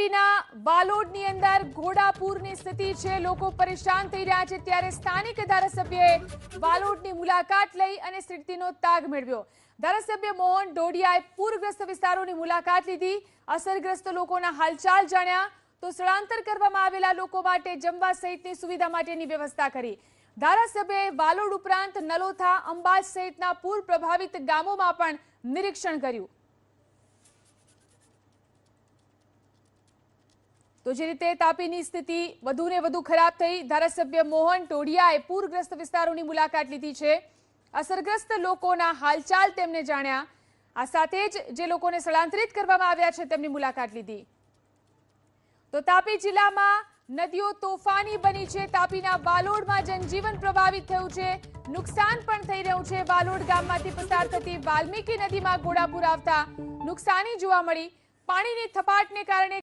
તાપીના વાલોડની અંદર ઘોડાપૂરની સ્થિતિ છે। લોકો પરેશાન થઈ રહ્યા છે, ત્યારે સ્થાનિક ધારાસભ્યએ વાલોડની મુલાકાત લઈ અને સ્થિતિનો તાગ મેળવ્યો। ધારાસભ્ય મોહન ઢોડિયાએ પૂરગ્રસ્ત વિસ્તારોની મુલાકાત લીધી, અસરગ્રસ્ત લોકોના હાલચાલ જાણ્યા, તો સ્થળાંતર કરવામાં આવેલા લોકો માટે જમવા સહિતની સુવિધા માટેની વ્યવસ્થા કરી। ધારાસભ્યએ વાલોડ ઉપરાંત નલોથા, અંબાજ સહિતના પૂર પ્રભાવિત ગામોમાં પણ નિરીક્ષણ કર્યું। તો જે રીતે તાપીની સ્થિતિ વધુને વધુ ખરાબ થઈ, ધારાસભ્ય મોહન ઢોડિયાએ પૂરગ્રસ્ત વિસ્તારોની મુલાકાત લીધી છે, અસરગ્રસ્ત લોકોના હાલચાલ તેમને જાણ્યા, આ સાથે જ જે લોકોને સ્થળાંતરિત કરવામાં આવ્યા છે તેમની મુલાકાત લીધી। તો તાપી જિલ્લામાં નદીઓ તોફાની બની છે, તાપીના વાલોડમાં જનજીવન પ્રભાવિત થયું છે, નુકસાન પણ થઈ રહ્યું છે। વાલોડ ગામમાંથી પસાર થતી વાલ્મીકી નદીમાં ઘોડાપૂર આવતા નુકસાની જોવા મળી। પાણીની થપાટને કારણે